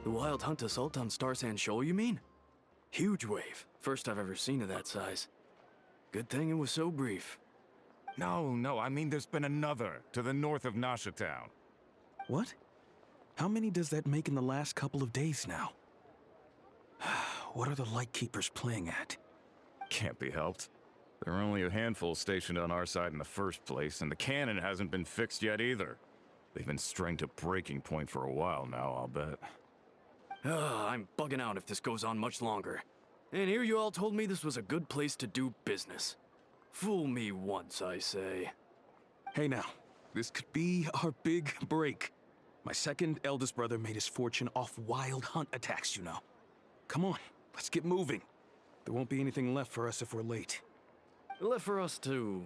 The wild hunt assault on Star Sand Shoal, you mean? Huge wave. First I've ever seen of that size. Good thing it was so brief. No, I mean there's been another to the north of Nasha Town. What? How many does that make in the last couple of days now? What are the Lightkeepers playing at? Can't be helped. There are only a handful stationed on our side in the first place, and the cannon hasn't been fixed yet either. They've been strained to breaking point for a while now, I'll bet. I'm bugging out if this goes on much longer. And here you all told me this was a good place to do business. Fool me once, I say. Hey now, this could be our big break. My second eldest brother made his fortune off wild hunt attacks, you know. Come on, let's get moving. There won't be anything left for us if we're late. Left for us to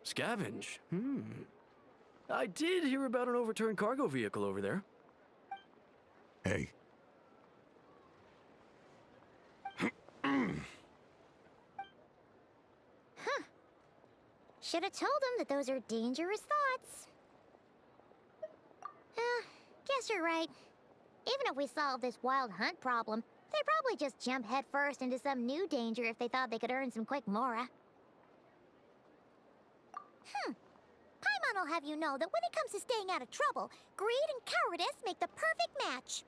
scavenge? I did hear about an overturned cargo vehicle over there. Hey. Should have told him that those are dangerous thoughts. Guess you're right. Even if we solve this wild hunt problem, they'd probably just jump headfirst into some new danger if they thought they could earn some quick mora. Paimon will have you know that when it comes to staying out of trouble, greed and cowardice make the perfect match.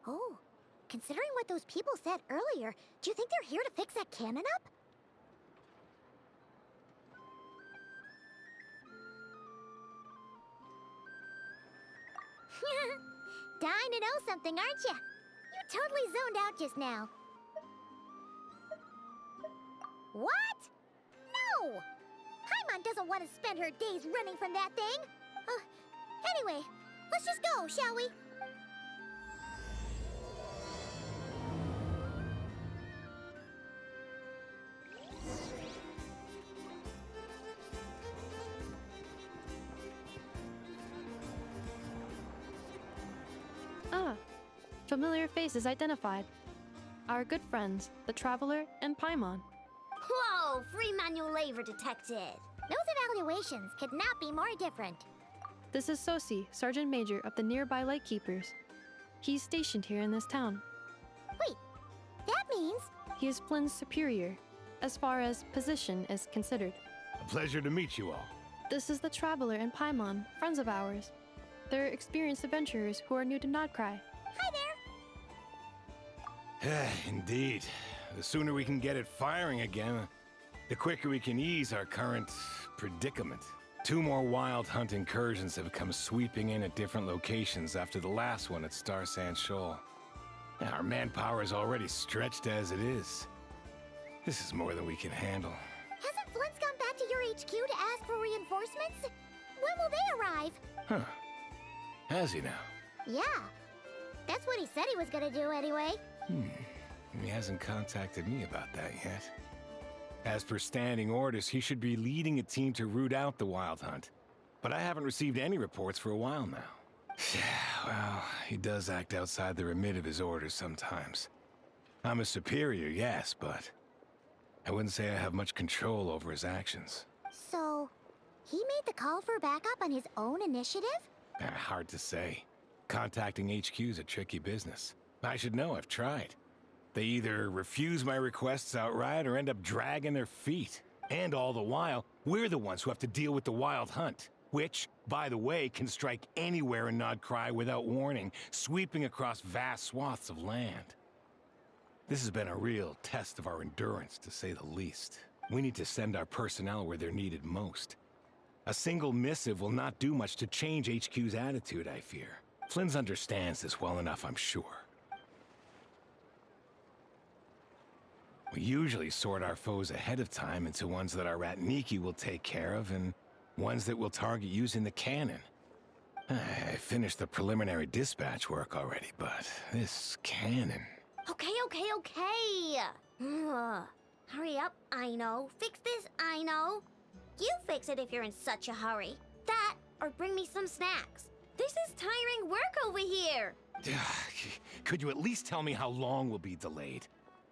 Oh, considering what those people said earlier, do you think they're here to fix that cannon up? Dying to know something, aren't you? You totally zoned out just now. What? No! Paimon doesn't want to spend her days running from that thing. Anyway, let's just go, shall we? Familiar faces identified. Our good friends, the Traveler and Paimon. Whoa! Free manual labor detected. Those evaluations could not be more different. This is Sosi, Sergeant Major of the nearby Lightkeepers. He's stationed here in this town. Wait, that means... He is Flynn's superior, as far as position is considered. A pleasure to meet you all. This is the Traveler and Paimon, friends of ours. They're experienced adventurers who are new to Nodcry. Hi there! Indeed. The sooner we can get it firing again, the quicker we can ease our current predicament. 2 more wild hunt incursions have come sweeping in at different locations after the last one at Star Sand Shoal. Our manpower is already stretched as it is. This is more than we can handle. Hasn't Flint's gone back to your HQ to ask for reinforcements? When will they arrive? Huh. Has he now? Yeah. That's what he said he was gonna do anyway. He hasn't contacted me about that yet. As per standing orders, he should be leading a team to root out the wild hunt. But I haven't received any reports for a while now. Well, he does act outside the remit of his orders sometimes. I'm a superior, yes, but I wouldn't say I have much control over his actions. So, he made the call for backup on his own initiative? Hard to say. Contacting HQ is a tricky business. I should know, I've tried. They either refuse my requests outright or end up dragging their feet. And all the while, we're the ones who have to deal with the wild hunt, which, by the way, can strike anywhere in Nodcry without warning, sweeping across vast swaths of land. This has been a real test of our endurance, to say the least. We need to send our personnel where they're needed most. A single missive will not do much to change HQ's attitude, I fear. Flynn's understands this well enough, I'm sure. We usually sort our foes ahead of time into ones that our rat Nikki will take care of and ones that we'll target using the cannon. I finished the preliminary dispatch work already, but this cannon... Okay. Ugh. Hurry up, I know. Fix this, I know. You fix it if you're in such a hurry. That, or bring me some snacks. This is tiring work over here. Could you at least tell me how long we'll be delayed?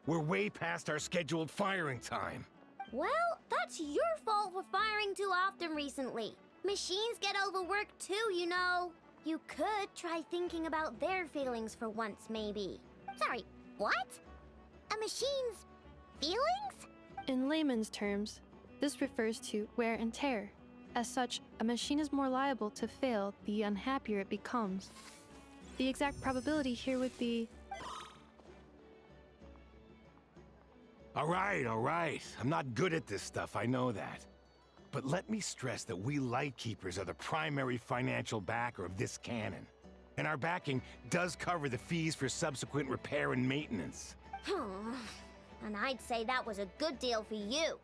We're way past our scheduled firing time. Well, that's your fault for firing too often recently. Machines get overworked too, you know. You could try thinking about their feelings for once, maybe. Sorry, what? A machine's feelings? In layman's terms, this refers to wear and tear. As such, a machine is more liable to fail the unhappier it becomes. The exact probability here would be... All right. I'm not good at this stuff, I know that. But let me stress that we Lightkeepers are the primary financial backer of this cannon. And our backing does cover the fees for subsequent repair and maintenance. And I'd say that was a good deal for you.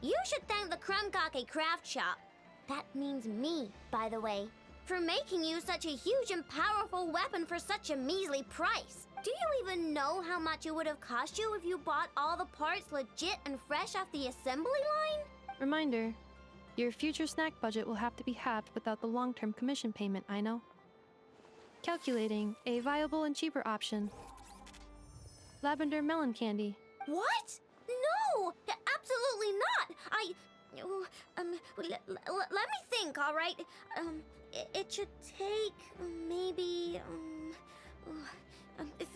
You should thank the Krumkake craft shop. That means me, by the way, for making you such a huge and powerful weapon for such a measly price. Do you even know how much it would have cost you if you bought all the parts legit and fresh off the assembly line? Reminder, your future snack budget will have to be halved without the long-term commission payment, I know. Calculating a viable and cheaper option. Lavender melon candy. What? No! Absolutely not! Let me think, all right? It should take maybe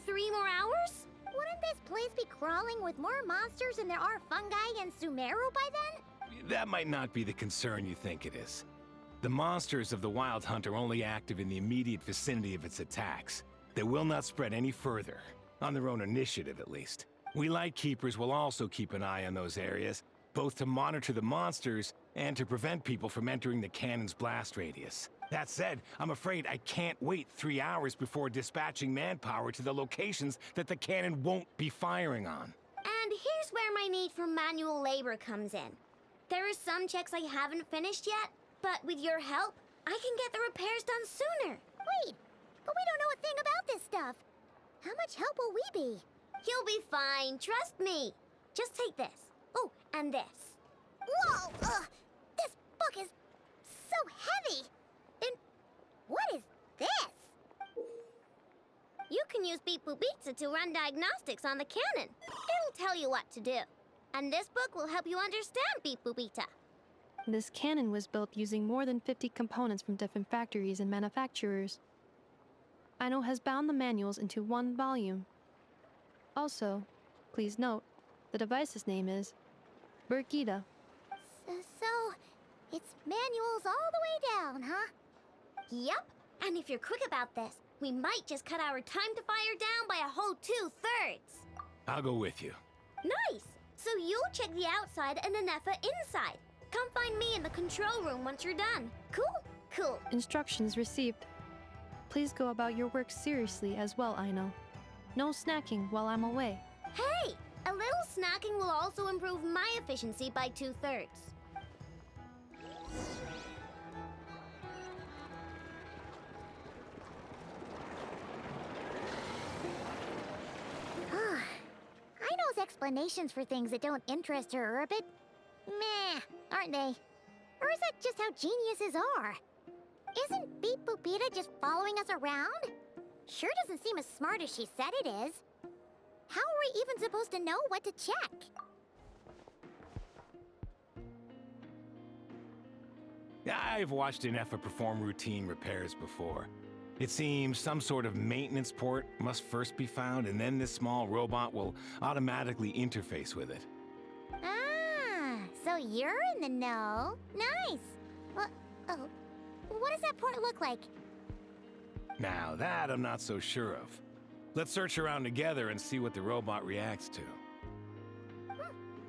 3 more hours? Wouldn't this place be crawling with more monsters than there are fungi and Sumeru by then? That might not be the concern you think it is. The monsters of the Wild Hunt are only active in the immediate vicinity of its attacks. They will not spread any further, on their own initiative at least. We Lightkeepers will also keep an eye on those areas, both to monitor the monsters and to prevent people from entering the cannon's blast radius. That said, I'm afraid I can't wait 3 hours before dispatching manpower to the locations that the cannon won't be firing on. And here's where my need for manual labor comes in. There are some checks I haven't finished yet, but with your help, I can get the repairs done sooner. Wait, but we don't know a thing about this stuff. How much help will we be? You'll be fine, trust me. Just take this. Oh, and this. Whoa! This book is so heavy! And what is this? You can use Beep Boop Pizza to run diagnostics on the cannon. It'll tell you what to do. And this book will help you understand Beep Boop Pizza. This cannon was built using more than 50 components from different factories and manufacturers. Aino has bound the manuals into one volume. Also, please note, the device's name is Burkita. So, it's manuals all the way down, huh? Yep, and if you're quick about this, we might just cut our time to fire down by a whole 2/3. I'll go with you. Nice! So you'll check the outside and Anefa inside. Come find me in the control room once you're done. Cool. Instructions received. Please go about your work seriously as well, Aino. No snacking while I'm away. Hey! A little snacking will also improve my efficiency by 2/3. Aino's explanations for things that don't interest her are a bit meh, aren't they? Or is that just how geniuses are? Isn't Beep Boopita just following us around? Sure doesn't seem as smart as she said it is. How are we even supposed to know what to check? I've watched Anefa perform routine repairs before. It seems some sort of maintenance port must first be found, and then this small robot will automatically interface with it. Ah, so you're in the know. Nice. What does that port look like? Now that I'm not so sure of. Let's search around together and see what the robot reacts to.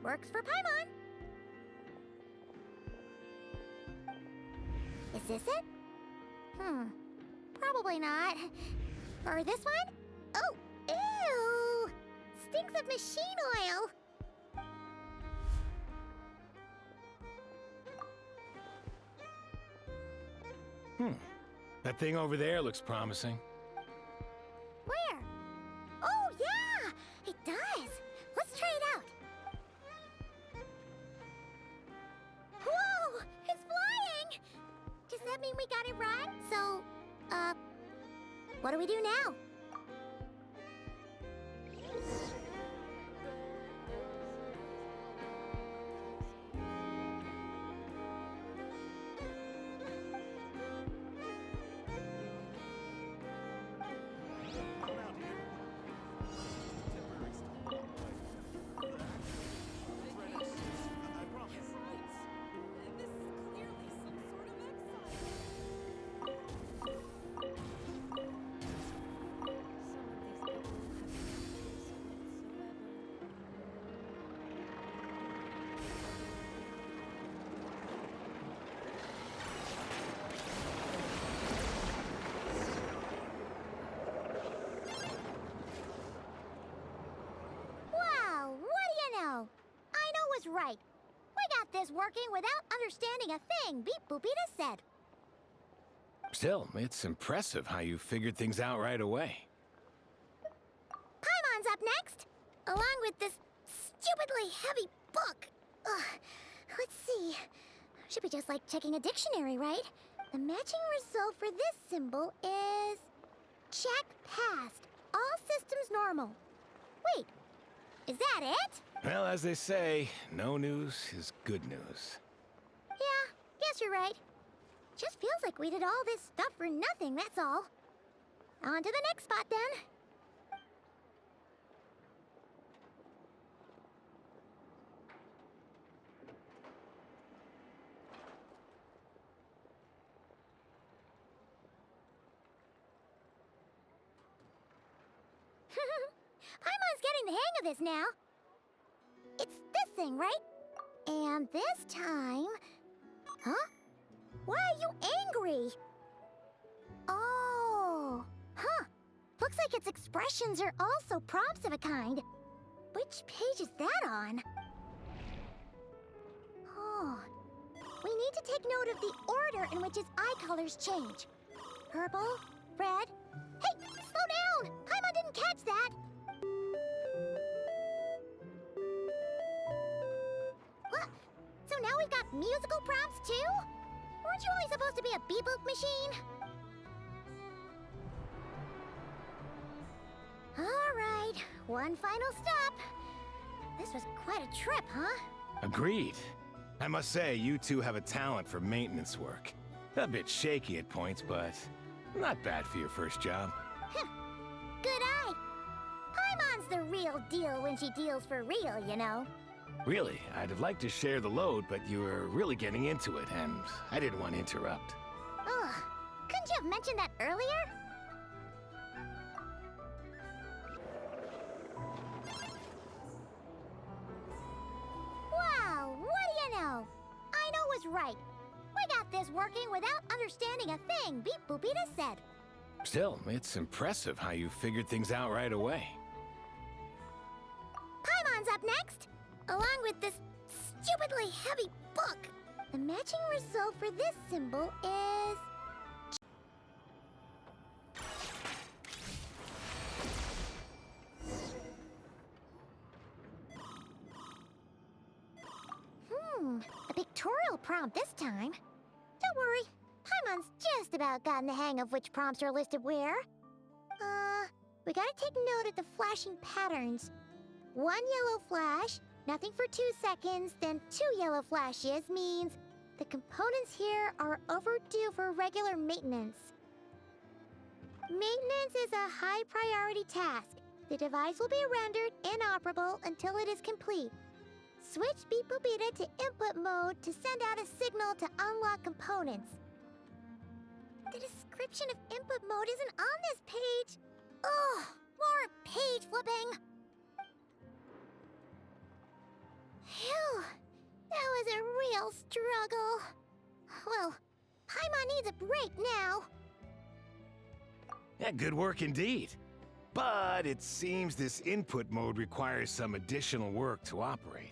Works for Paimon. Is this it? Probably not. Or this one? Oh, ew! Stinks of machine oil. That thing over there looks promising. Where? Oh, yeah! It does! Let's try it out. Whoa! It's flying! Does that mean we got it right? So, what do we do now? Right. We got this working without understanding a thing, Beep Boopita said. Still, it's impressive how you figured things out right away. Paimon's up next, along with this stupidly heavy book. Ugh. Let's see. Should be just like checking a dictionary, right? The matching result for this symbol is... check passed. All systems normal. Wait, is that it? Well, as they say, no news is good news. Yeah, guess you're right. Just feels like we did all this stuff for nothing, that's all. On to the next spot, then. Paimon's getting the hang of this now. It's this thing, right? And this time... Huh? Why are you angry? Oh... Huh. Looks like its expressions are also prompts of a kind. Which page is that on? Oh... We need to take note of the order in which its eye colors change. Purple, red... Hey! Slow down! Paimon didn't catch that! What? So now we've got musical prompts too? Weren't you only supposed to be a beep-boop machine? Alright, one final stop. This was quite a trip, huh? Agreed. I must say, you two have a talent for maintenance work. A bit shaky at points, but not bad for your first job. Good eye. Paimon's the real deal when she deals for real, you know. Really, I'd have liked to share the load, but you were really getting into it, and I didn't want to interrupt. Ugh, couldn't you have mentioned that earlier? Wow, what do you know? I know was right. We got this working without understanding a thing, Beep Boopita said. Still, it's impressive how you figured things out right away. Paimon's up next, along with this stupidly heavy book. The matching result for this symbol is... a pictorial prompt this time. Don't worry, Paimon's just about gotten the hang of which prompts are listed where. We gotta take note of the flashing patterns. One yellow flash, nothing for 2 seconds, then 2 yellow flashes means the components here are overdue for regular maintenance. Maintenance is a high priority task. The device will be rendered inoperable until it is complete. Switch Beep Boopita to input mode to send out a signal to unlock components. The description of input mode isn't on this page. Ugh, more page flipping. Phew, that was a real struggle. Well, Paimon needs a break now. Yeah, good work indeed. But it seems this input mode requires some additional work to operate.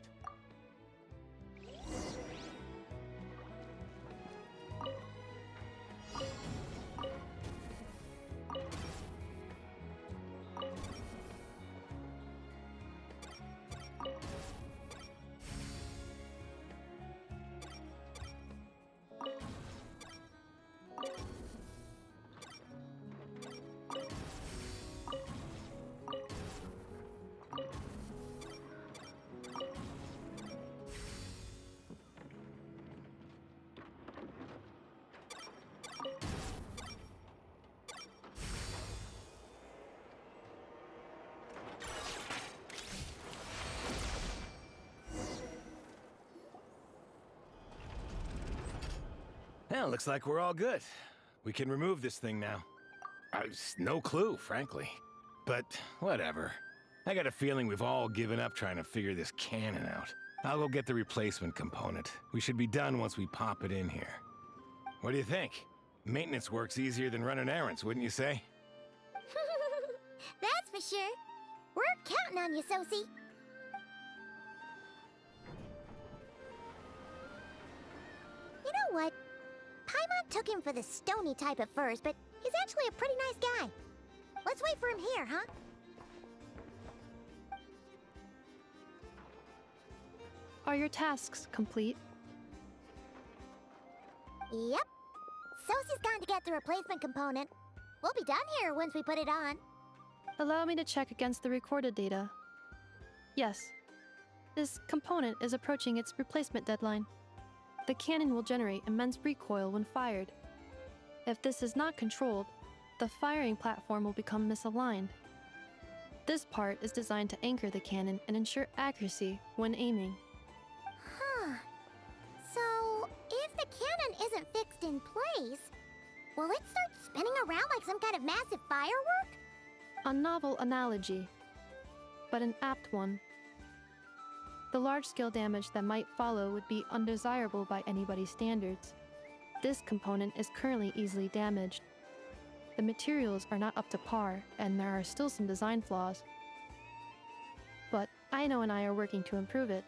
Well, looks like we're all good. We can remove this thing now. No clue, frankly. But whatever. I got a feeling we've all given up trying to figure this cannon out. I'll go get the replacement component. We should be done once we pop it in here. What do you think? Maintenance work's easier than running errands, wouldn't you say? That's for sure. We're counting on you, Sosie. You know what? Paimon took him for the stony type at first, but he's actually a pretty nice guy. Let's wait for him here, huh? Are your tasks complete? Yep. Sosie's gone to get the replacement component. We'll be done here once we put it on. Allow me to check against the recorded data. Yes. This component is approaching its replacement deadline. The cannon will generate immense recoil when fired. If this is not controlled, the firing platform will become misaligned. This part is designed to anchor the cannon and ensure accuracy when aiming. Huh. So, if the cannon isn't fixed in place, will it start spinning around like some kind of massive firework? A novel analogy, but an apt one. The large-scale damage that might follow would be undesirable by anybody's standards. This component is currently easily damaged. The materials are not up to par, and there are still some design flaws. But Aino and I are working to improve it.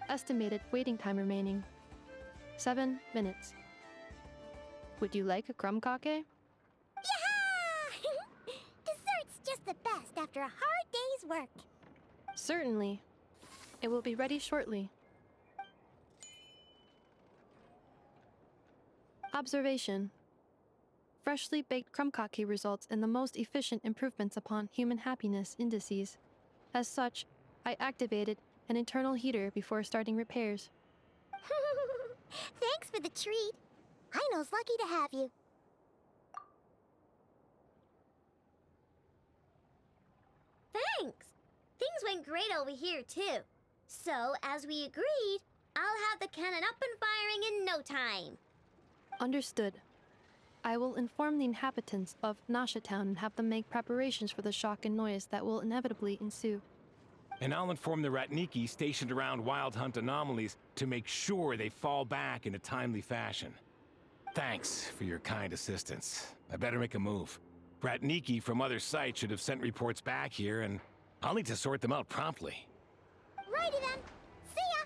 Estimated waiting time remaining: 7 minutes. Would you like a crumb cake? Yeah! Dessert's just the best after a hard day's work. Certainly. It will be ready shortly. Observation. Freshly baked krumkake results in the most efficient improvements upon human happiness indices. As such, I activated an internal heater before starting repairs. Thanks for the treat. Aino's lucky to have you. Thanks. Things went great over here, too. So, as we agreed, I'll have the cannon up and firing in no time. Understood. I will inform the inhabitants of Nasha Town and have them make preparations for the shock and noise that will inevitably ensue. And I'll inform the Ratniki stationed around Wild Hunt anomalies to make sure they fall back in a timely fashion. Thanks for your kind assistance. I better make a move. Ratniki from other sites should have sent reports back here, and I'll need to sort them out promptly. Righty then. See ya!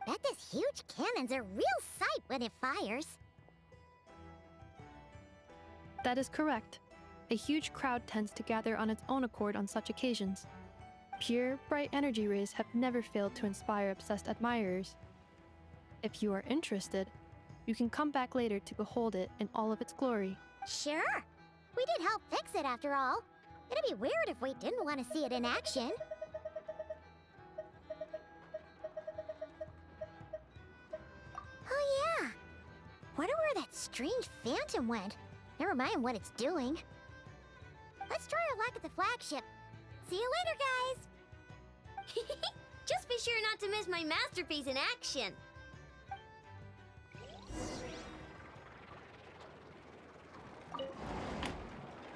Bet this huge cannon's a real sight when it fires. That is correct. A huge crowd tends to gather on its own accord on such occasions. Pure, bright energy rays have never failed to inspire obsessed admirers. If you are interested, you can come back later to behold it in all of its glory. Sure. We did help fix it after all. It'd be weird if we didn't want to see it in action. Oh yeah. Wonder where that strange phantom went. Never mind what it's doing. Let's try our luck at the flagship. See you later, guys! Just be sure not to miss my masterpiece in action.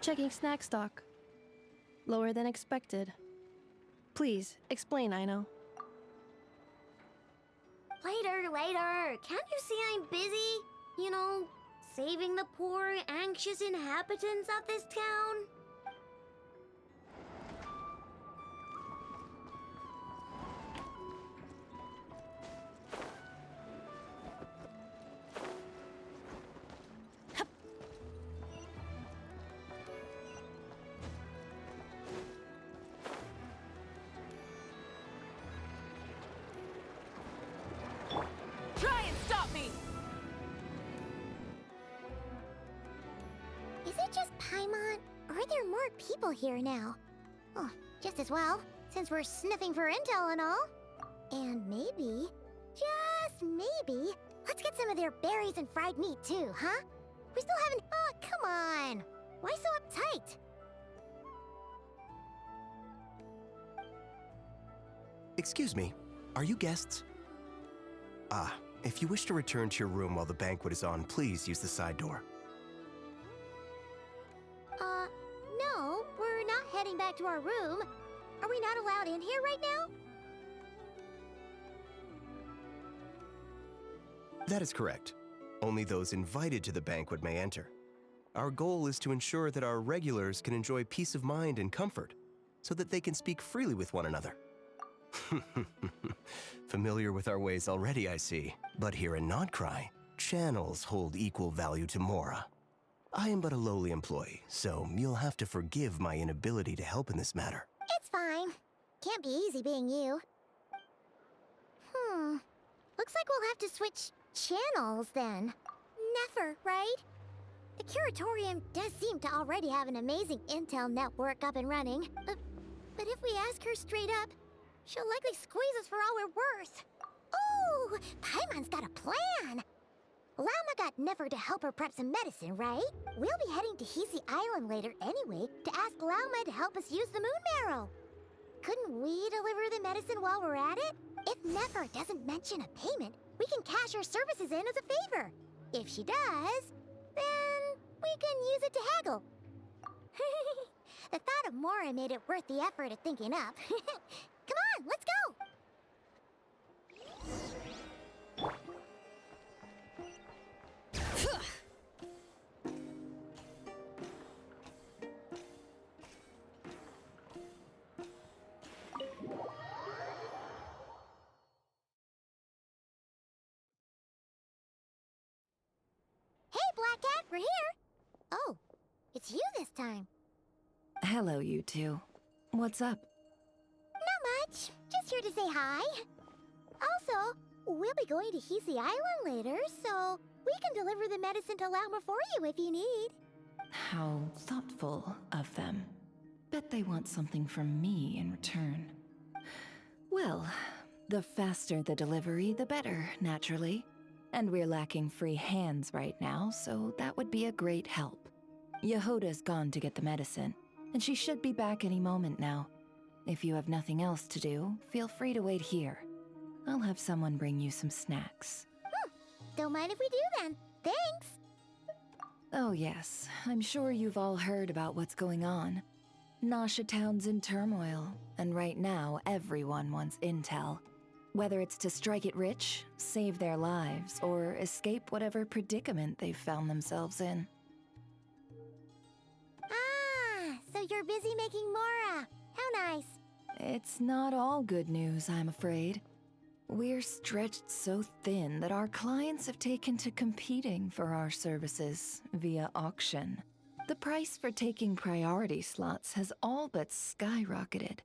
Checking snack stock. Lower than expected. Please, explain, Aino. Later. Can't you see I'm busy? You know, saving the poor, anxious inhabitants of this town? Try and stop me! Is it just Paimon, or are there more people here now? Oh, just as well, since we're sniffing for intel and all. And maybe, just maybe, let's get some of their berries and fried meat too, huh? We still haven't... Oh, come on! Why so uptight? Excuse me, are you guests? Ah, If you wish to return to your room while the banquet is on, please use the side door. No, we're not heading back to our room. Are we not allowed in here right now? That is correct. Only those invited to the banquet may enter. Our goal is to ensure that our regulars can enjoy peace of mind and comfort, so that they can speak freely with one another. Familiar with our ways already, I see. But here in Nodcry, channels hold equal value to Mora. I am but a lowly employee, so you'll have to forgive my inability to help in this matter. It's fine. Can't be easy being you. Looks like we'll have to switch channels then. Never, right? The Curatorium does seem to already have an amazing intel network up and running. But if we ask her straight up, she'll likely squeeze us for all we're worth. Ooh, Paimon's got a plan. Lauma got Never to help her prep some medicine, right? We'll be heading to Hisi Island later anyway to ask Lauma to help us use the moon marrow. Couldn't we deliver the medicine while we're at it? If Never doesn't mention a payment, we can cash our services in as a favor. If she does, then we can use it to haggle. The thought of Mora made it worth the effort of thinking up. Come on, let's go! Hey, Black Cat, we're here! Oh, it's you this time. Hello, you two. What's up? Not much. Just here to say hi. Also, we'll be going to Hisi Island later, so we can deliver the medicine to Lauma for you if you need. How thoughtful of them. Bet they want something from me in return. Well, the faster the delivery, the better, naturally. And we're lacking free hands right now, so that would be a great help. Yehoda's gone to get the medicine, and she should be back any moment now. If you have nothing else to do, feel free to wait here. I'll have someone bring you some snacks. Don't mind if we do then. Thanks! Oh yes, I'm sure you've all heard about what's going on. Nasha Town's in turmoil, and right now everyone wants intel. Whether it's to strike it rich, save their lives, or escape whatever predicament they've found themselves in. Ah, so you're busy making Mora. How nice. It's not all good news, I'm afraid. We're stretched so thin that our clients have taken to competing for our services via auction. The price for taking priority slots has all but skyrocketed.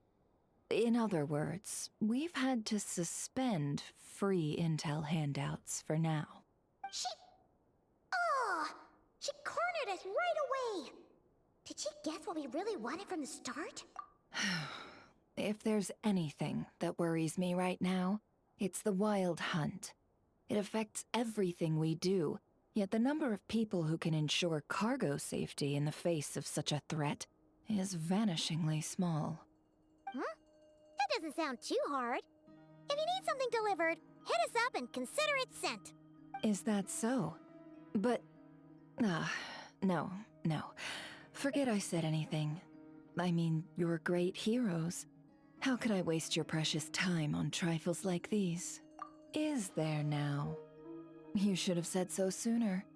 In other words, we've had to suspend free intel handouts for now. She cornered us right away. Did she guess what we really wanted from the start? If there's anything that worries me right now, it's the Wild Hunt. It affects everything we do, yet the number of people who can ensure cargo safety in the face of such a threat is vanishingly small. That doesn't sound too hard. If you need something delivered, hit us up and consider it sent. Is that so? But... no. Forget I said anything. I mean, you're great heroes. How could I waste your precious time on trifles like these? Is there now? You should have said so sooner.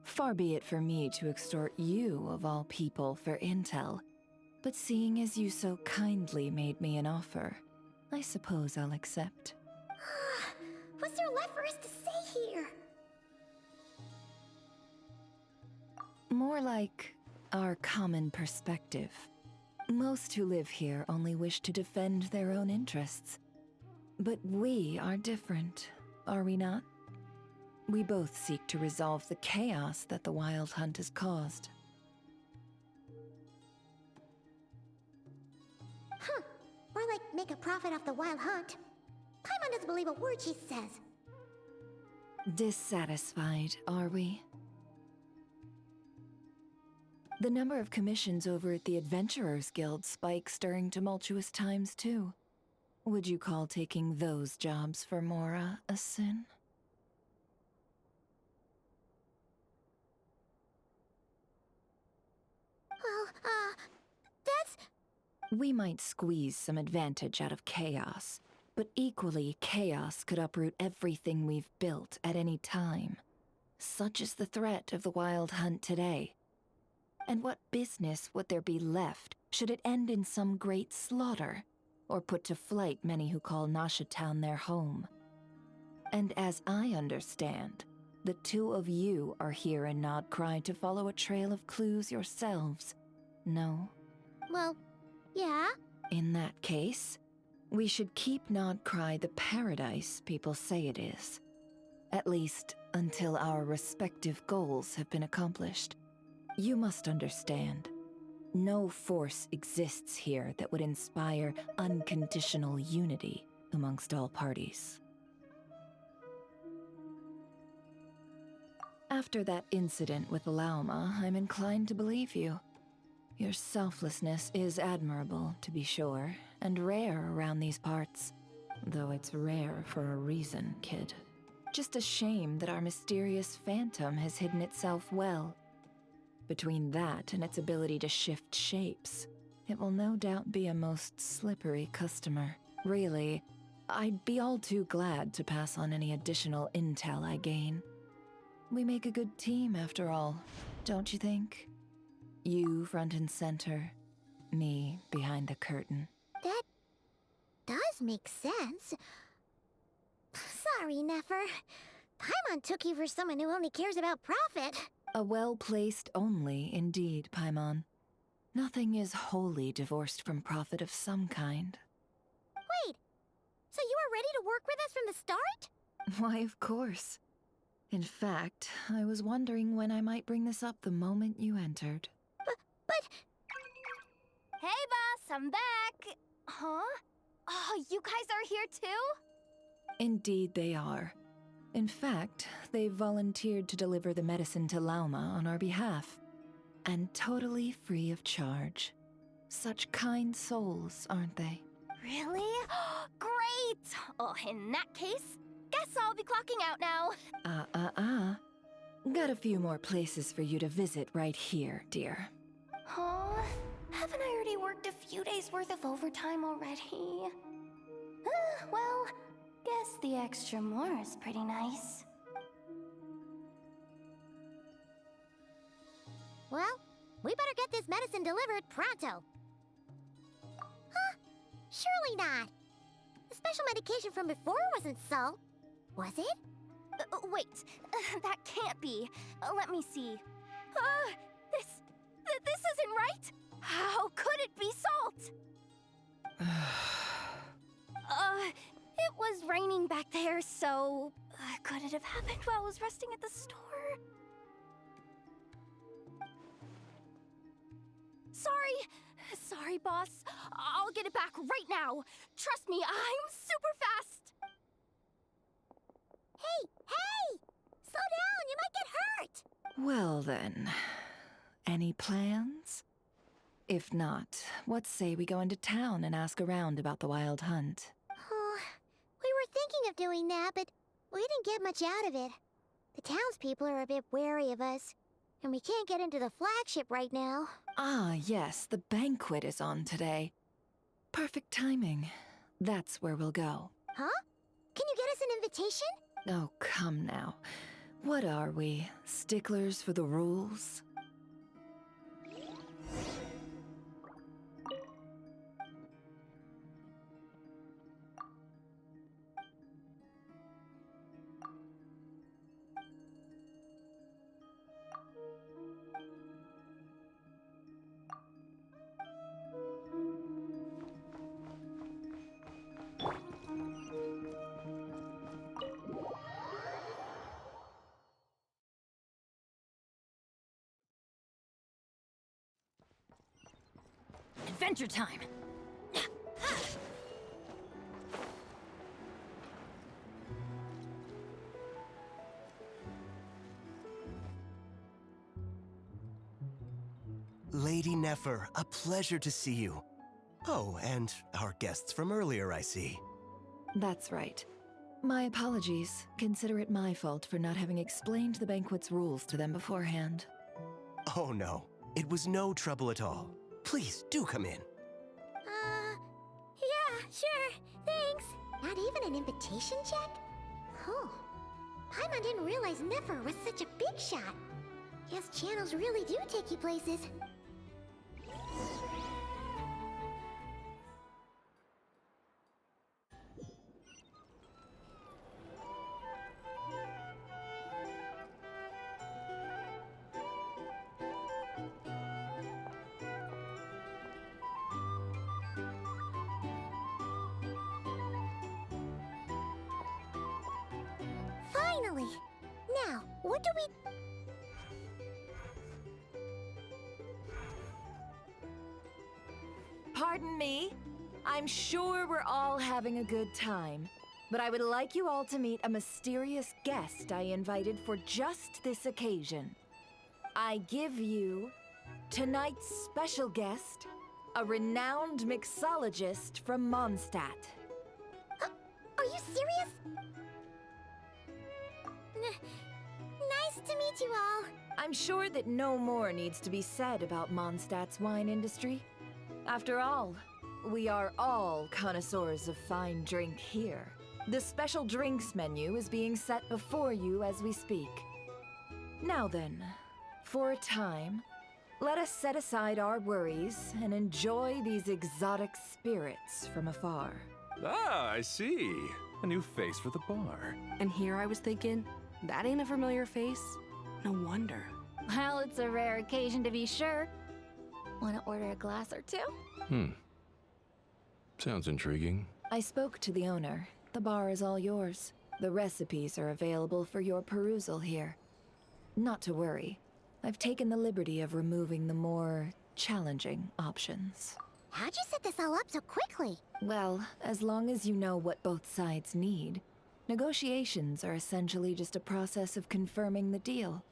Far be it for me to extort you, of all people, for intel. But seeing as you so kindly made me an offer, I suppose I'll accept. What's there left for us to say here? More like our common perspective. Most who live here only wish to defend their own interests. But we are different, are we not? We both seek to resolve the chaos that the Wild Hunt has caused. More like make a profit off the Wild Hunt. Paimon doesn't believe a word she says. Dissatisfied, are we? The number of commissions over at the Adventurers Guild spikes during tumultuous times, too. Would you call taking those jobs for Mora a sin? We might squeeze some advantage out of chaos, but equally, chaos could uproot everything we've built at any time. Such is the threat of the Wild Hunt today. And what business would there be left should it end in some great slaughter, or put to flight many who call Nasha Town their home? And as I understand, the two of you are here in Nodcry to follow a trail of clues yourselves. No? Well, yeah. In that case, we should keep Nodcry the paradise people say it is. At least, until our respective goals have been accomplished. You must understand, no force exists here that would inspire unconditional unity amongst all parties. After that incident with Lauma, I'm inclined to believe you. Your selflessness is admirable, to be sure, and rare around these parts. Though it's rare for a reason, kid. Just a shame that our mysterious phantom has hidden itself well. Between that and its ability to shift shapes, it will no doubt be a most slippery customer. Really, I'd be all too glad to pass on any additional intel I gain. We make a good team, after all, don't you think? You front and center, me behind the curtain. That does make sense. Sorry, Nefer. Paimon took you for someone who only cares about profit. A well-placed only, indeed, Paimon. Nothing is wholly divorced from profit of some kind. Wait, so you were ready to work with us from the start? Why, of course. In fact, I was wondering when I might bring this up the moment you entered. But... Hey, boss, I'm back! Huh? Oh, you guys are here too? Indeed they are. In fact, they've volunteered to deliver the medicine to Lauma on our behalf. And totally free of charge. Such kind souls, aren't they? Really? Great! Oh, in that case, guess I'll be clocking out now. Got a few more places for you to visit right here, dear. Huh? Haven't I already worked a few days worth of overtime already? Well, guess the extra more is pretty nice. Well, we better get this medicine delivered pronto. Huh? Surely not. The special medication from before wasn't salt, was it? Wait, that can't be. Let me see. This isn't right. How could it be salt? It was raining back there, so could it have happened while I was resting at the store? Sorry, boss. I'll get it back right now. Trust me, I'm super fast. Hey! Slow down, you might get hurt! Well then, any plans? If not, what say we go into town and ask around about the Wild Hunt? Oh, we were thinking of doing that, but we didn't get much out of it. The townspeople are a bit wary of us, and we can't get into the flagship right now. Ah, yes, the banquet is on today. Perfect timing. That's where we'll go. Huh? Can you get us an invitation? Oh, come now. What are we, sticklers for the rules? Adventure time! Lady Nefer, a pleasure to see you. Oh, and our guests from earlier, I see. That's right. My apologies. Consider it my fault for not having explained the banquet's rules to them beforehand. Oh no, it was no trouble at all. Please, do come in. Not even an invitation check? Oh. Paimon didn't realize Nefer was such a big shot. Guess channels really do take you places. Finally! Now, what do we... Pardon me? I'm sure we're all having a good time, but I would like you all to meet a mysterious guest I invited for just this occasion. I give you tonight's special guest, a renowned mixologist from Mondstadt. Are you serious? Nice to meet you all. I'm sure that no more needs to be said about Mondstadt's wine industry. After all, we are all connoisseurs of fine drink here. The special drinks menu is being set before you as we speak. Now then, for a time, let us set aside our worries and enjoy these exotic spirits from afar. Ah, I see. A new face for the bar. And here I was thinking, that ain't a familiar face. No wonder. Well, it's a rare occasion to be sure. Wanna order a glass or two? Sounds intriguing. I spoke to the owner. The bar is all yours. The recipes are available for your perusal here. Not to worry. I've taken the liberty of removing the more challenging options. How'd you set this all up so quickly? Well, as long as you know what both sides need, negotiations are essentially just a process of confirming the deal.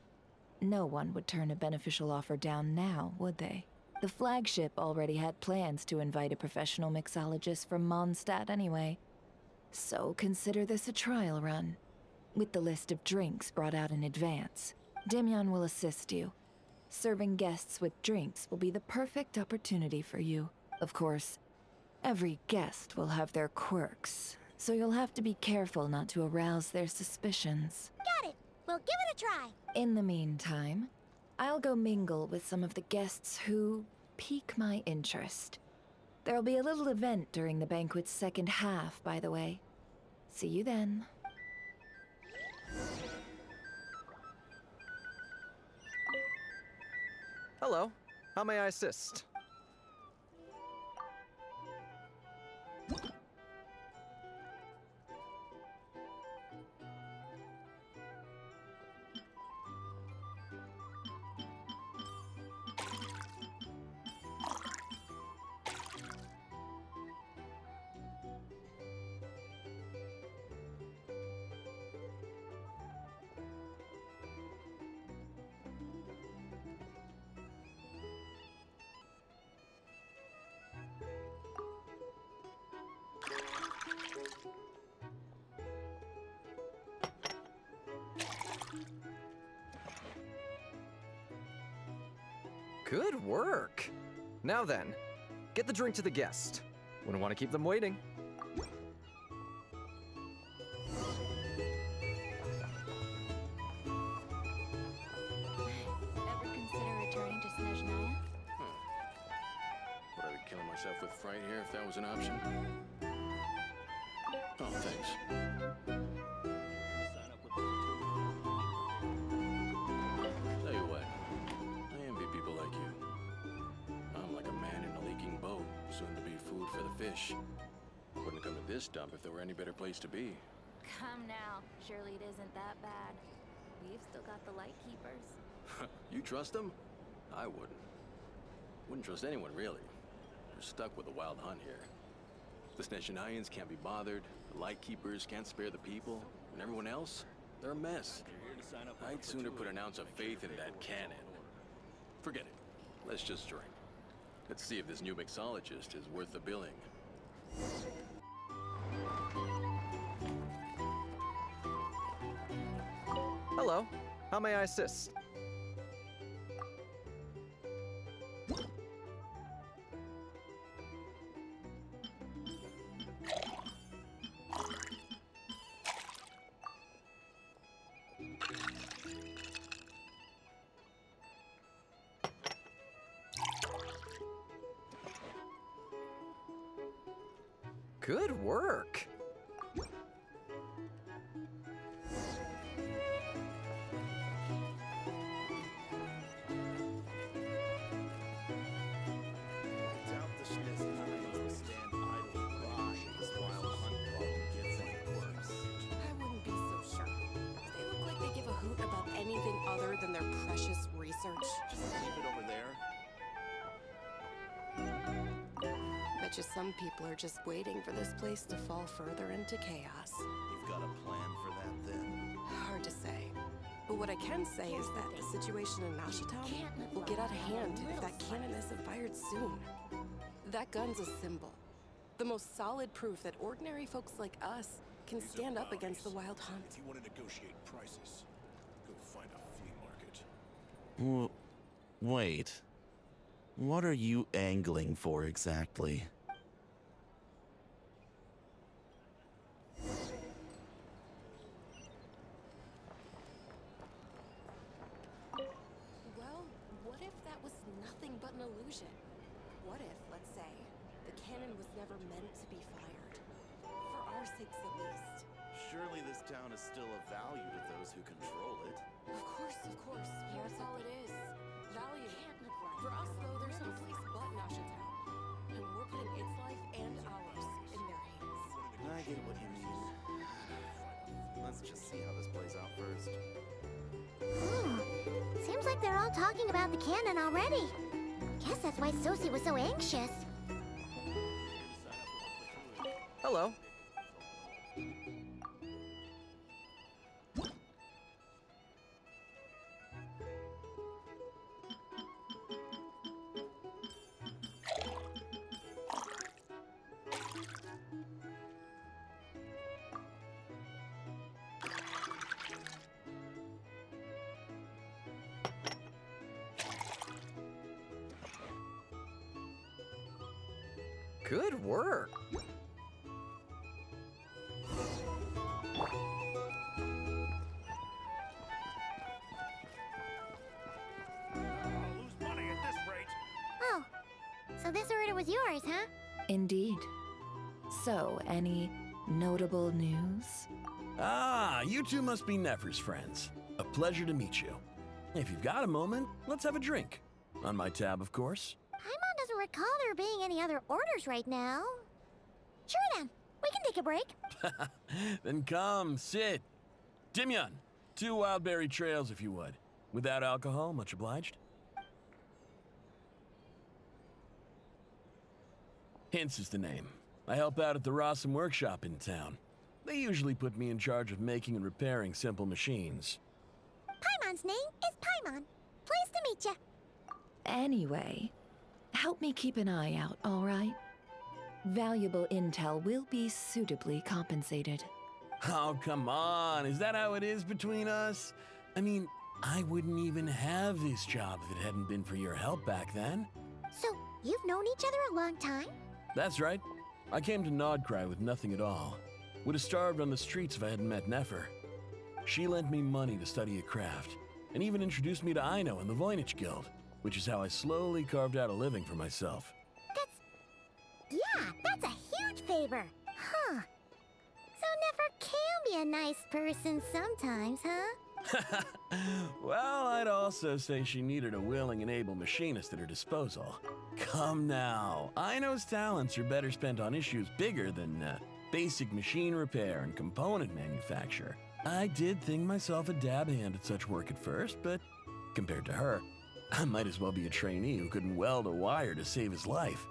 No one would turn a beneficial offer down now, would they? The flagship already had plans to invite a professional mixologist from Mondstadt anyway. So consider this a trial run. With the list of drinks brought out in advance, Demyon will assist you. Serving guests with drinks will be the perfect opportunity for you. Of course, every guest will have their quirks, so you'll have to be careful not to arouse their suspicions. Got it! We'll give it a try. In the meantime, I'll go mingle with some of the guests who pique my interest. There'll be a little event during the banquet's second half, by the way. See you then. Hello. How may I assist? Good work! Now then, get the drink to the guest. Wouldn't want to keep them waiting. Ever consider returning to Snezhnaya? Would I be killing myself with fright here if that was an option? Oh, thanks. Tell you what, I envy people like you. I'm like a man in a leaking boat, soon to be food for the fish. Wouldn't come to this dump if there were any better place to be. Come now. Surely it isn't that bad. We've still got the light keepers. You trust them? I wouldn't. Wouldn't trust anyone, really. We're stuck with a wild hunt here. The Snezhnayans can't be bothered, the Lightkeepers can't spare the people, and everyone else, they're a mess. I'd sooner put an ounce of faith in that cannon. Forget it. Let's just drink. Let's see if this new mixologist is worth the billing. Hello. How may I assist? Good work. I wouldn't be so sure. They look like they give a hoot about anything other than their precious research. Just leave it over there. Bet you some people are just waiting for this place to fall further into chaos. You've got a plan for that then? Hard to say. But what I can say is that the situation in Mashatown will get out of hand if that cannon isn't fired soon. That gun's a symbol. The most solid proof that ordinary folks like us can stand up against the Wild Hunt. If you want to negotiate prices, go find a flea market. Wait. What are you angling for exactly? Well, what if that was nothing but an illusion? What if, let's say, the cannon was never meant to be fired? For our sakes at least. Surely this town is still of value to those who control it. Of course, that's all it is. Value. For us, though, there's no place but Nashatown. And we're putting its life and ours in their hands. I get what you mean. Let's just see how this plays out first. Seems like they're all talking about the cannon already. Guess that's why Sosie was so anxious. Hello. Good work. Oh, so this order was yours, huh? Indeed. So, any notable news? Ah, you two must be Nefer's friends. A pleasure to meet you. If you've got a moment, let's have a drink. On my tab, of course. Paimon doesn't recall there being any other orders right now. Sure then, we can take a break. Then come, sit. Dimyon, 2 wildberry trails if you would. Without alcohol, much obliged. Hints is the name. I help out at the Rossum workshop in town. They usually put me in charge of making and repairing simple machines. Paimon's name is Paimon. Pleased to meet ya. Anyway, help me keep an eye out, all right? Valuable intel will be suitably compensated. Oh, come on. Is that how it is between us? I mean, I wouldn't even have this job if it hadn't been for your help back then. So, you've known each other a long time? That's right. I came to Nodcry with nothing at all. Would have starved on the streets if I hadn't met Nefer. She lent me money to study a craft, and even introduced me to Aino and the Voynich Guild, which is how I slowly carved out a living for myself. That's a huge favor. Huh. So Nefer can be a nice person sometimes, huh? Well, I'd also say she needed a willing and able machinist at her disposal. Come now, Aino's talents are better spent on issues bigger than basic machine repair and component manufacture. I did think myself a dab hand at such work at first, but compared to her, I might as well be a trainee who couldn't weld a wire to save his life.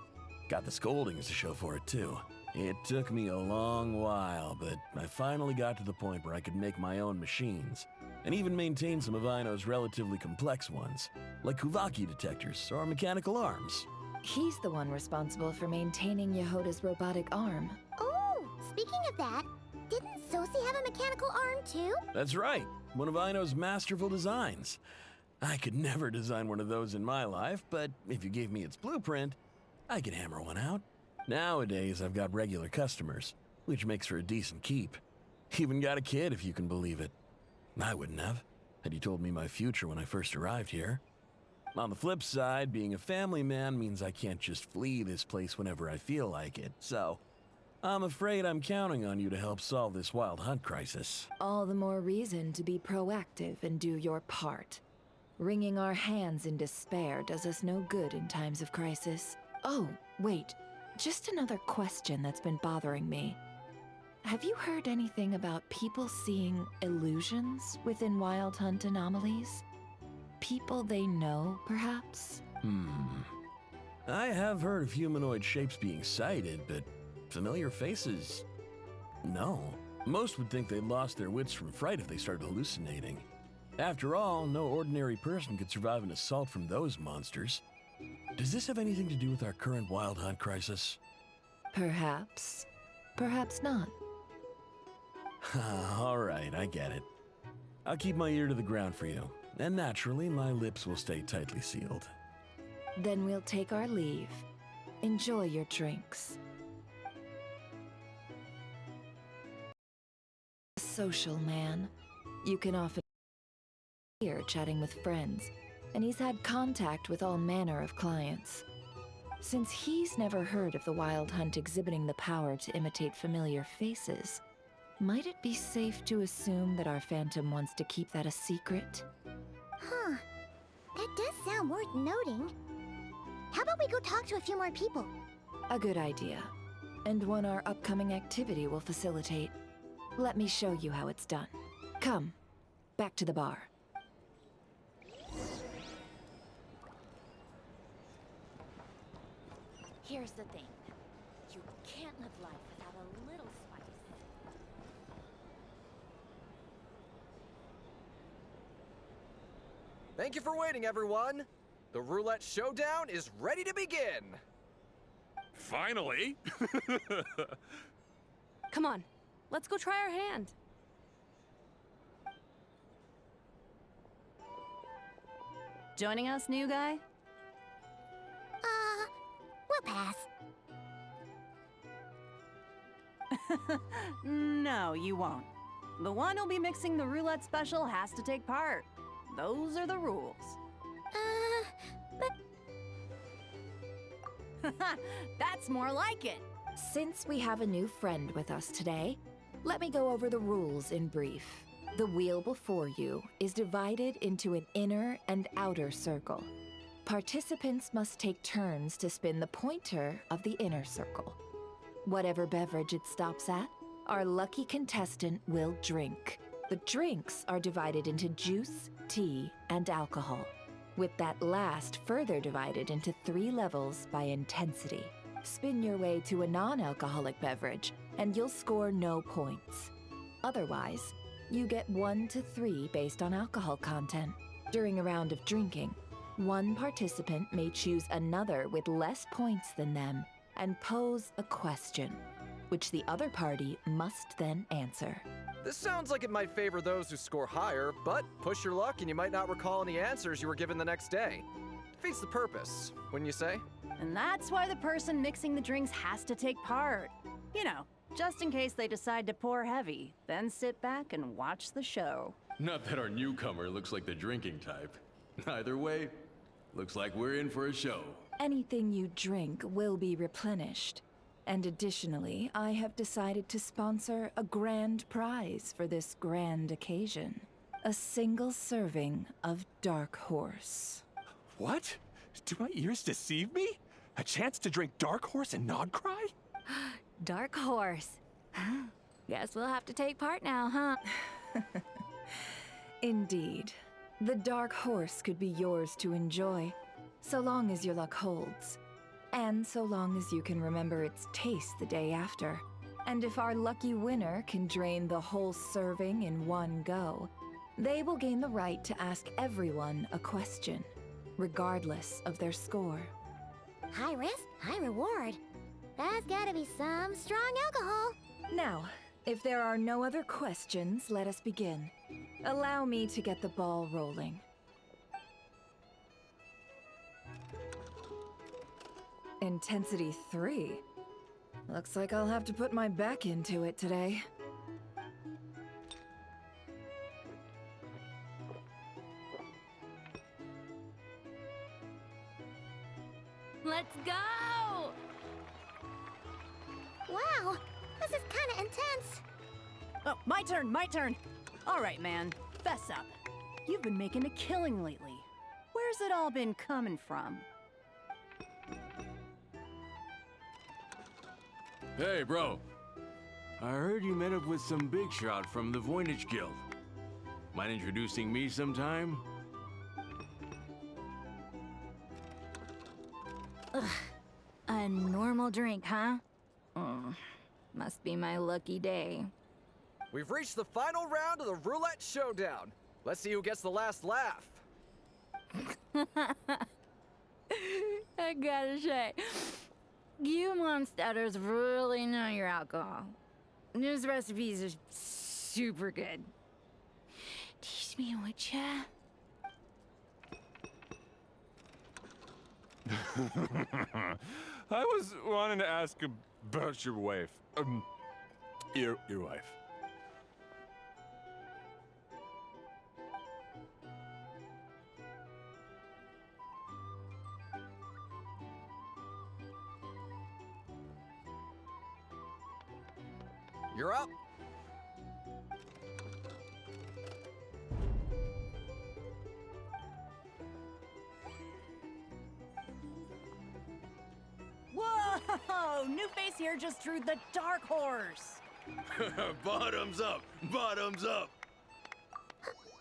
Got the scoldings to show for it, too. It took me a long while, but I finally got to the point where I could make my own machines, and even maintain some of Aino's relatively complex ones, like Kuvaki detectors or mechanical arms. He's the one responsible for maintaining Yehoda's robotic arm. Oh, speaking of that, didn't Sosie have a mechanical arm too? That's right, one of Aino's masterful designs. I could never design one of those in my life, but if you gave me its blueprint, I could hammer one out. Nowadays, I've got regular customers, which makes for a decent keep. Even got a kid, if you can believe it. I wouldn't have, had you told me my future when I first arrived here. On the flip side, being a family man means I can't just flee this place whenever I feel like it, so I'm afraid I'm counting on you to help solve this wild hunt crisis. All the more reason to be proactive and do your part. Wringing our hands in despair does us no good in times of crisis. Oh, wait. Just another question that's been bothering me. Have you heard anything about people seeing illusions within Wild Hunt anomalies? People they know, perhaps? I have heard of humanoid shapes being sighted, but familiar faces? No. Most would think they lost their wits from fright if they started hallucinating. After all, no ordinary person could survive an assault from those monsters. Does this have anything to do with our current Wild Hunt crisis? Perhaps. Perhaps not. All right, I get it. I'll keep my ear to the ground for you, and naturally, my lips will stay tightly sealed. Then we'll take our leave. Enjoy your drinks. A social man. You can often hear chatting with friends, and he's had contact with all manner of clients. Since he's never heard of the Wild Hunt exhibiting the power to imitate familiar faces, might it be safe to assume that our Phantom wants to keep that a secret? Huh. That does sound worth noting. How about we go talk to a few more people? A good idea. And one our upcoming activity will facilitate. Let me show you how it's done. Come, back to the bar. Here's the thing. You can't live life without a little spice. Thank you for waiting, everyone. The roulette showdown is ready to begin. Finally! Come on, let's go try our hand. Joining us, new guy? We'll pass. No, you won't. The one who'll be mixing the roulette special has to take part. Those are the rules. But... That's more like it. Since we have a new friend with us today, let me go over the rules in brief. The wheel before you is divided into an inner and outer circle. Participants must take turns to spin the pointer of the inner circle. Whatever beverage it stops at, our lucky contestant will drink. The drinks are divided into juice, tea, and alcohol, with that last further divided into 3 levels by intensity. Spin your way to a non-alcoholic beverage, and you'll score no points. Otherwise, you get 1 to 3 based on alcohol content. During a round of drinking, one participant may choose another with less points than them and pose a question, which the other party must then answer. This sounds like it might favor those who score higher, but push your luck and you might not recall any answers you were given the next day. Defeats the purpose, wouldn't you say? And that's why the person mixing the drinks has to take part. You know, just in case they decide to pour heavy, then sit back and watch the show. Not that our newcomer looks like the drinking type. Either way, looks like we're in for a show. Anything you drink will be replenished. And additionally, I have decided to sponsor a grand prize for this grand occasion. A single serving of Dark Horse. What? Do my ears deceive me? A chance to drink Dark Horse and not cry? Dark Horse. Guess we'll have to take part now, huh? Indeed. The Dark Horse could be yours to enjoy, so long as your luck holds. And so long as you can remember its taste the day after. And if our lucky winner can drain the whole serving in one go, they will gain the right to ask everyone a question, regardless of their score. High risk, high reward. That's gotta be some strong alcohol. Now, if there are no other questions, let us begin. Allow me to get the ball rolling. Intensity 3. Looks like I'll have to put my back into it today. Let's go! Wow, This is kind of intense. Oh, my turn. All right, man, fess up. You've been making a killing lately. Where's it all been coming from? Hey, bro. I heard you met up with some big shot from the Voynich Guild. Mind introducing me sometime? Ugh. A normal drink, huh? Must be my lucky day. We've reached the final round of the roulette showdown. Let's see who gets the last laugh. I gotta say, you monsters really know your alcohol. These recipes are super good. Teach me, would ya? I was wanting to ask about your wife. Your wife. You're up. Whoa! New face here just drew the dark horse. Bottoms up! Bottoms up!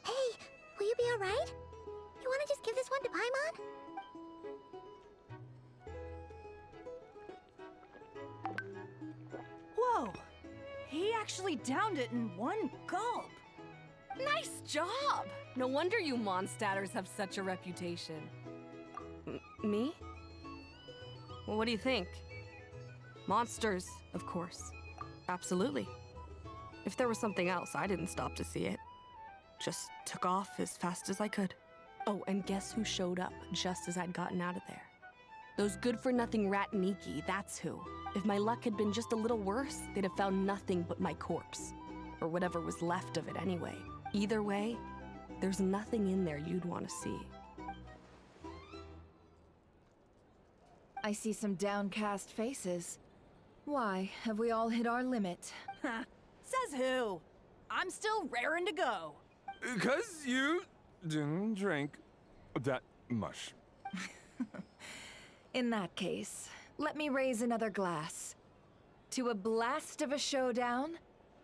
Hey, will you be all right? You want to just give this one to Paimon? Whoa! He actually downed it in one gulp. Nice job! No wonder you monstatters have such a reputation. Me? Well, what do you think? Monsters, of course. Absolutely. If there was something else, I didn't stop to see it. Just took off as fast as I could. Oh, and guess who showed up just as I'd gotten out of there? Those good-for-nothing rat Niki, that's who. If my luck had been just a little worse, they'd have found nothing but my corpse. Or whatever was left of it anyway. Either way, there's nothing in there you'd want to see. I see some downcast faces. Why, have we all hit our limit? Says who? I'm still raring to go. 'Cause you didn't drink that much. In that case, let me raise another glass. To a blast of a showdown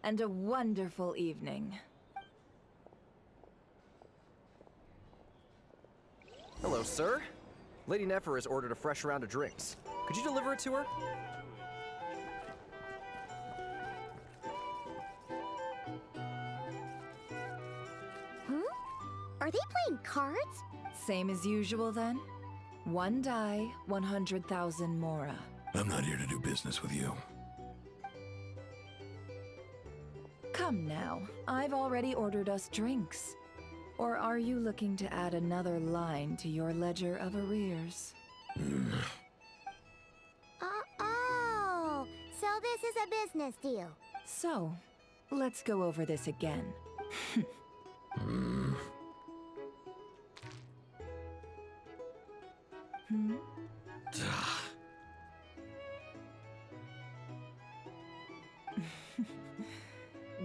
and a wonderful evening. Hello, sir. Lady Nefer has ordered a fresh round of drinks. Could you deliver it to her? Are they playing cards? Same as usual then? One die, 100,000 Mora. I'm not here to do business with you. Come now, I've already ordered us drinks. Or are you looking to add another line to your ledger of arrears? Oh, so this is a business deal. So, let's go over this again.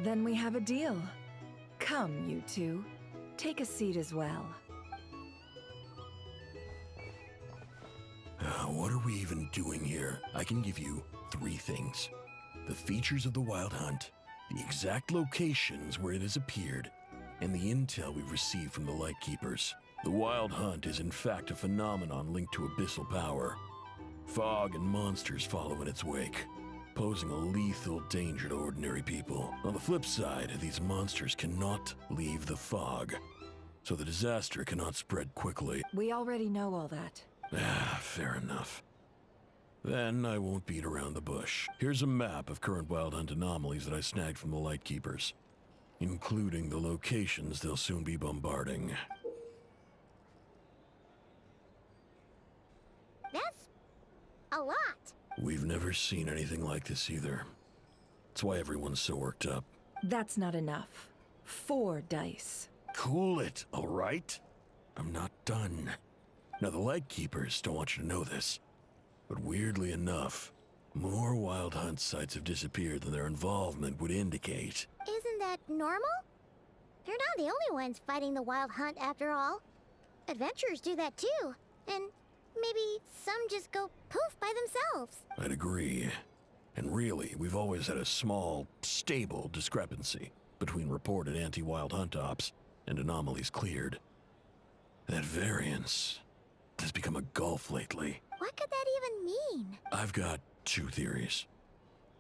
Then we have a deal. Come, you two. Take a seat as well. What are we even doing here? I can give you 3 things. The features of the Wild Hunt, the exact locations where it has appeared, and the intel we received from the Lightkeepers. The Wild Hunt is in fact a phenomenon linked to abyssal power. Fog and monsters follow in its wake, posing a lethal danger to ordinary people. On the flip side, these monsters cannot leave the fog, so the disaster cannot spread quickly. We already know all that. Fair enough. Then I won't beat around the bush. Here's a map of current Wild Hunt anomalies that I snagged from the Lightkeepers, including the locations they'll soon be bombarding. That's a lot. We've never seen anything like this either. That's why everyone's so worked up. That's not enough. 4 dice. Cool it, all right? I'm not done. Now, the Lightkeepers don't want you to know this, but weirdly enough, More Wild Hunt sites have disappeared than their involvement would indicate. Isn't that normal? They're not the only ones fighting the Wild Hunt after all. Adventurers do that too. And maybe some just go poof by themselves. I'd agree. And really, we've always had a small, stable discrepancy between reported anti-Wild Hunt ops and anomalies cleared. That variance has become a gulf lately. What could that even mean? I've got two theories.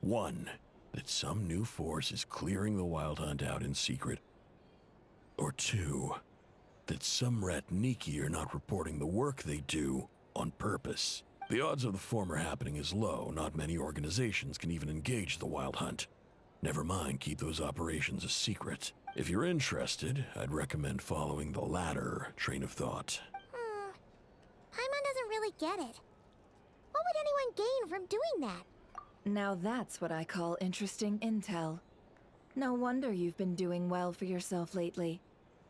One, that some new force is clearing the Wild Hunt out in secret. Or two, that some Ratniki are not reporting the work they do on purpose. The odds of the former happening is low. Not many organizations can even engage the Wild Hunt. Never mind keep those operations a secret. If you're interested, I'd recommend following the latter train of thought. Paimon doesn't really get it. What would anyone gain from doing that? Now that's what I call interesting intel. No wonder you've been doing well for yourself lately.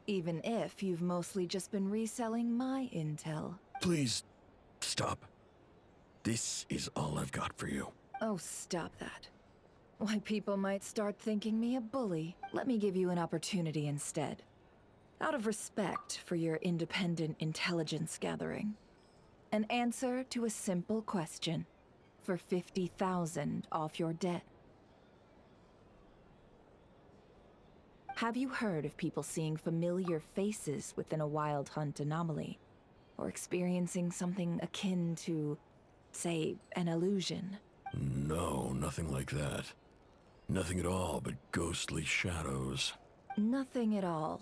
Even if you've mostly just been reselling my intel. Please, stop. This is all I've got for you. Oh, stop that. Why, people might start thinking me a bully. Let me give you an opportunity instead. Out of respect for your independent intelligence gathering. An answer to a simple question. For 50,000 off your debt. Have you heard of people seeing familiar faces within a Wild Hunt anomaly? Or experiencing something akin to, say, an illusion? No, nothing like that. Nothing at all but ghostly shadows. Nothing at all,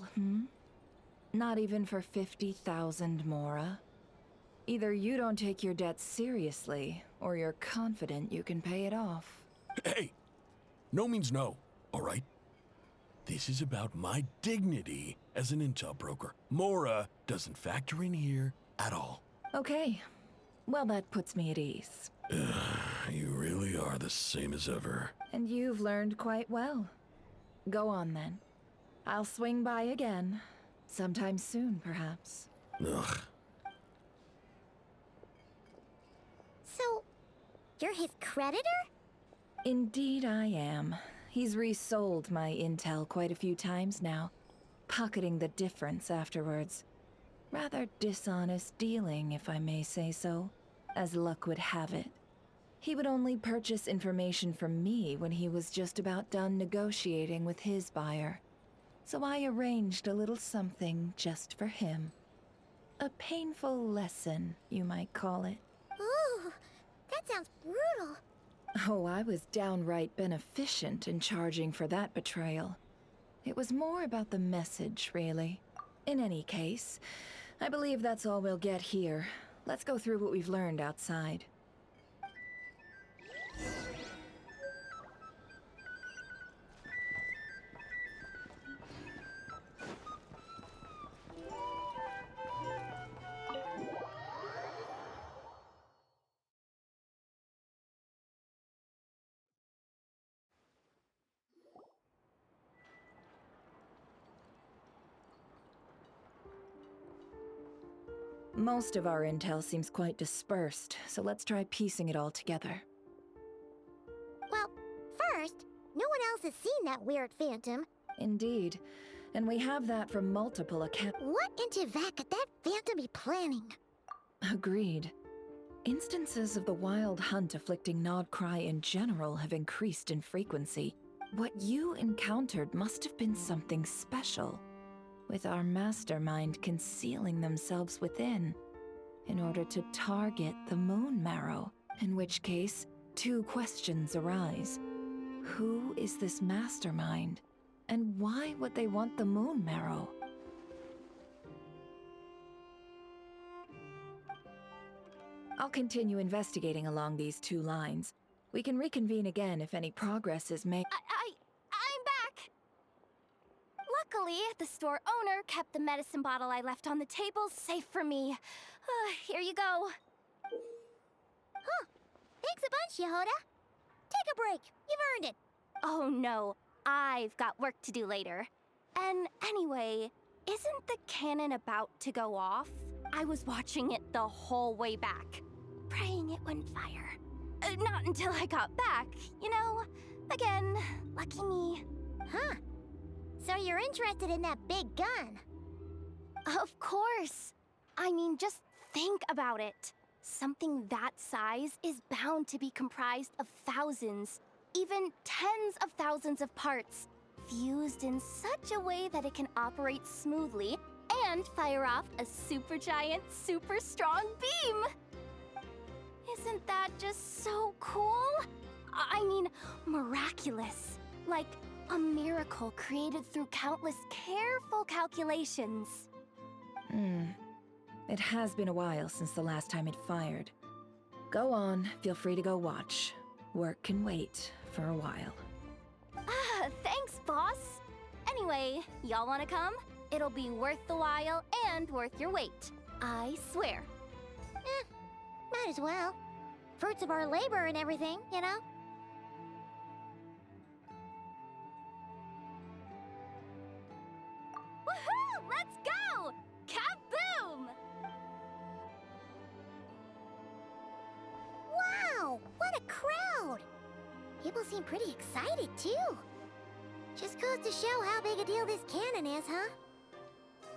Not even for 50,000 Mora? Either you don't take your debt seriously, or you're confident you can pay it off. Hey! No means no, all right? This is about my dignity as an intel broker. Mora doesn't factor in here at all. Okay. Well, that puts me at ease. You really are the same as ever. And you've learned quite well. Go on, then. I'll swing by again. Sometime soon, perhaps. Ugh. So, you're his creditor? Indeed I am. He's resold my intel quite a few times now, pocketing the difference afterwards. Rather dishonest dealing, if I may say so. As luck would have it, he would only purchase information from me when he was just about done negotiating with his buyer. So I arranged a little something just for him. A painful lesson, you might call it. Ooh, that sounds brutal. Oh, I was downright beneficent in charging for that betrayal. It was more about the message, really. In any case, I believe that's all we'll get here. Let's go through what we've learned outside. Most of our intel seems quite dispersed, so let's try piecing it all together. Well, first, no one else has seen that weird phantom. Indeed. And we have that from multiple accounts. What in Tivat could that phantom be planning? Agreed. Instances of the Wild Hunt afflicting Nodcry in general have increased in frequency. What you encountered must have been something special, with our mastermind concealing themselves within, in order to target the Moon Marrow. In which case, two questions arise. Who is this mastermind? And why would they want the Moon Marrow? I'll continue investigating along these two lines. We can reconvene again if any progress is made. I'm back! Luckily, the store owner kept the medicine bottle I left on the table safe for me. Here you go. Huh. Thanks a bunch, Yehoda. Take a break. You've earned it. Oh no, I've got work to do later. And anyway, isn't the cannon about to go off? I was watching it the whole way back, praying it wouldn't fire. Not until I got back, you know? Again, lucky me. Huh. So you're interested in that big gun? Of course. I mean, just think about it. Something that size is bound to be comprised of thousands, even tens of thousands of parts, fused in such a way that it can operate smoothly and fire off a supergiant, super strong beam. Isn't that just so cool? I mean, miraculous. Like a miracle created through countless careful calculations. It has been a while since the last time it fired. Go on, feel free to go watch. Work can wait for a while. Thanks, boss. Anyway, y'all wanna come? It'll be worth the while and worth your wait. I swear. Might as well. Fruits of our labor and everything, you know? Woohoo! Let's go! Kaboom! Wow! What a crowd! People seem pretty excited, too. Just goes to show how big a deal this cannon is, huh?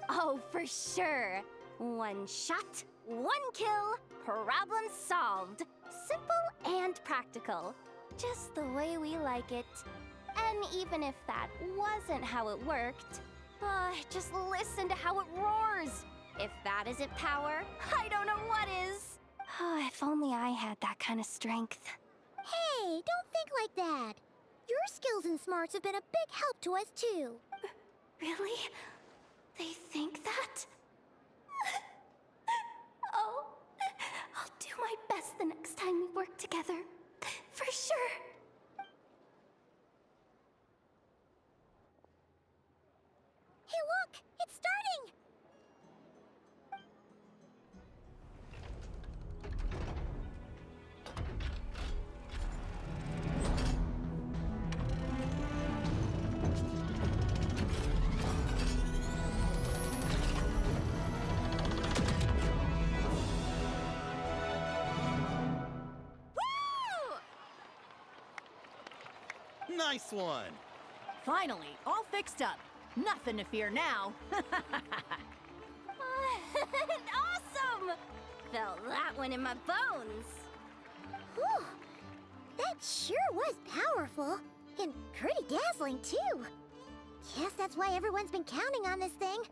Oh, for sure. One shot, one kill, problem solved. Simple and practical. Just the way we like it. And even if that wasn't how it worked, just listen to how it roars. If that isn't power, I don't know what is. If only I had that kind of strength. Hey, don't think like that. Your skills and smarts have been a big help to us, too. Really? They think that? Oh, I'll do my best the next time we work together. For sure. Hey, look! It's starting! Nice one! Finally, all fixed up. Nothing to fear now. Awesome! Felt that one in my bones. Whew! That sure was powerful. And pretty dazzling, too. Guess that's why everyone's been counting on this thing.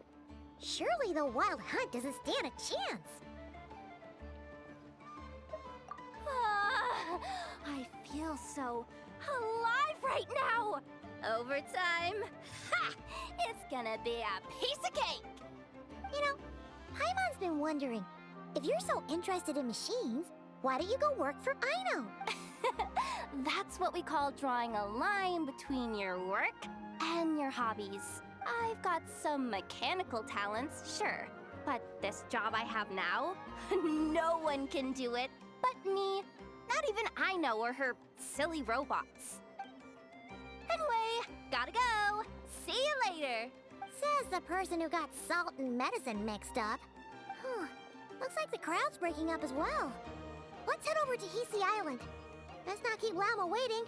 Surely the Wild Hunt doesn't stand a chance. I feel so alive right now. Overtime. Ha! It's gonna be a piece of cake. You know, Paimon's been wondering, if you're so interested in machines, why don't you go work for Aino? That's what we call drawing a line between your work and your hobbies. I've got some mechanical talents, sure. But this job I have now, no one can do it but me. Not even Aino or her silly robots. Anyway, gotta go. See you later. Says the person who got salt and medicine mixed up. Looks like the crowd's breaking up as well. Let's head over to Hisi Island. Let's not keep Llama waiting.